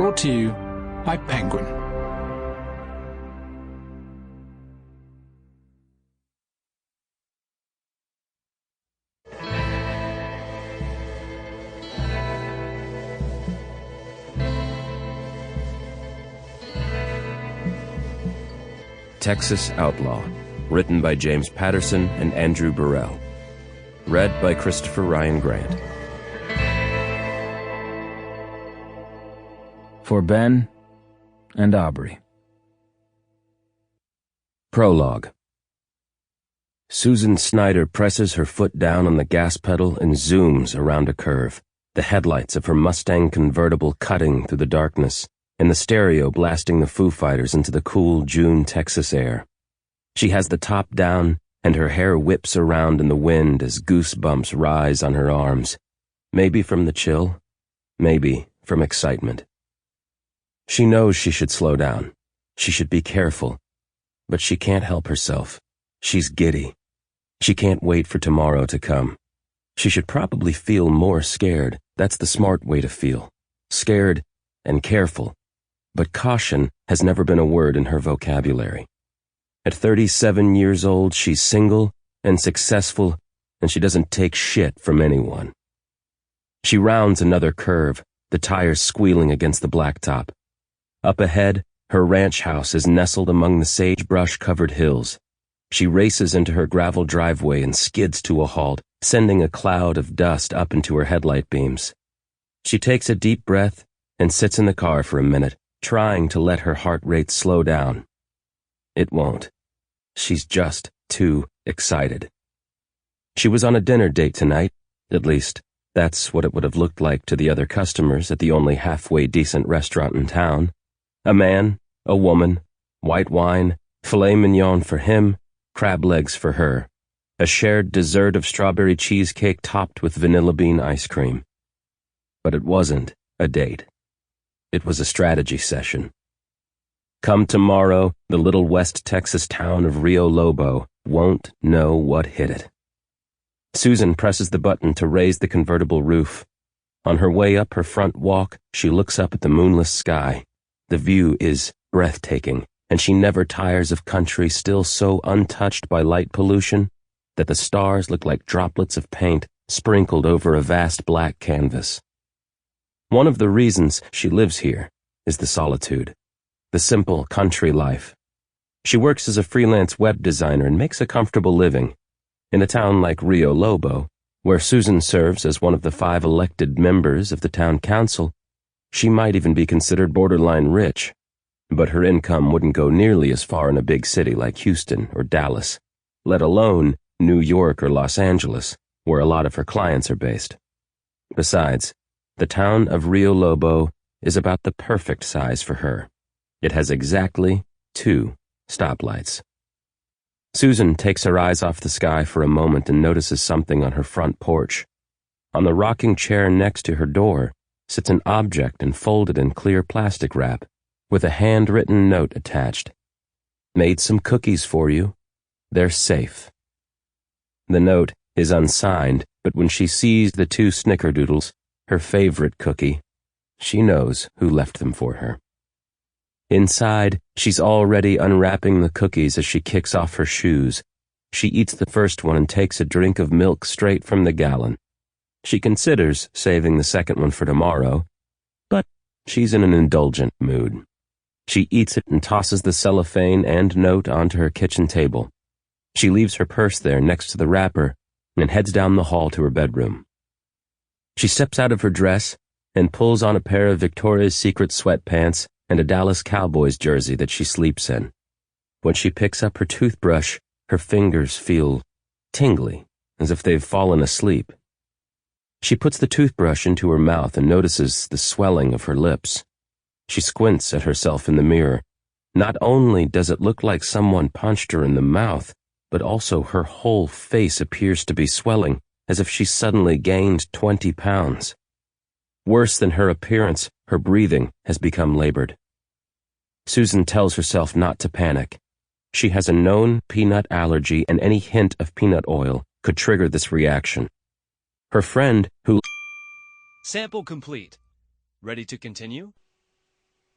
Brought to you by Penguin. Texas Outlaw, written by James Patterson and Andrew Burrell. Read by Christopher Ryan Grant. For Ben and Aubrey. Prologue. Susan Snyder presses her foot down on the gas pedal and zooms around a curve, the headlights of her Mustang convertible cutting through the darkness, and the stereo blasting the Foo Fighters into the cool June Texas air. She has the top down, and her hair whips around in the wind as goosebumps rise on her arms, maybe from the chill, maybe from excitement. She knows she should slow down. She should be careful. But she can't help herself. She's giddy. She can't wait for tomorrow to come. She should probably feel more scared. That's the smart way to feel. Scared and careful. But caution has never been a word in her vocabulary. At 37 years old, she's single and successful, and she doesn't take shit from anyone. She rounds another curve, the tires squealing against the blacktop. Up ahead, her ranch house is nestled among the sagebrush-covered hills. She races into her gravel driveway and skids to a halt, sending a cloud of dust up into her headlight beams. She takes a deep breath and sits in the car for a minute, trying to let her heart rate slow down. It won't. She's just too excited. She was on a dinner date tonight, at least, that's what it would have looked like to the other customers at the only halfway decent restaurant in town. A man, a woman, white wine, filet mignon for him, crab legs for her, a shared dessert of strawberry cheesecake topped with vanilla bean ice cream. But it wasn't a date. It was a strategy session. Come tomorrow, the little West Texas town of Rio Lobo won't know what hit it. Susan presses the button to raise the convertible roof. On her way up her front walk, she looks up at the moonless sky. The view is breathtaking, and she never tires of country still so untouched by light pollution that the stars look like droplets of paint sprinkled over a vast black canvas. One of the reasons she lives here is the solitude, the simple country life. She works as a freelance web designer and makes a comfortable living. In a town like Rio Lobo, where Susan serves as one of the 5 elected members of the town council, she might even be considered borderline rich, but her income wouldn't go nearly as far in a big city like Houston or Dallas, let alone New York or Los Angeles, where a lot of her clients are based. Besides, the town of Rio Lobo is about the perfect size for her. It has exactly 2 stoplights. Susan takes her eyes off the sky for a moment and notices something on her front porch. On the rocking chair next to her door sits an object enfolded in clear plastic wrap, with a handwritten note attached. Made some cookies for you. They're safe. The note is unsigned, but when she sees the 2 snickerdoodles, her favorite cookie, she knows who left them for her. Inside, she's already unwrapping the cookies as she kicks off her shoes. She eats the first one and takes a drink of milk straight from the gallon. She considers saving the second one for tomorrow, but she's in an indulgent mood. She eats it and tosses the cellophane and note onto her kitchen table. She leaves her purse there next to the wrapper and heads down the hall to her bedroom. She steps out of her dress and pulls on a pair of Victoria's Secret sweatpants and a Dallas Cowboys jersey that she sleeps in. When she picks up her toothbrush, her fingers feel tingly, as if they've fallen asleep. She puts the toothbrush into her mouth and notices the swelling of her lips. She squints at herself in the mirror. Not only does it look like someone punched her in the mouth, but also her whole face appears to be swelling, as if she suddenly gained 20 pounds. Worse than her appearance, her breathing has become labored. Susan tells herself not to panic. She has a known peanut allergy, and any hint of peanut oil could trigger this reaction. Her friend, who... Sample complete. Ready to continue?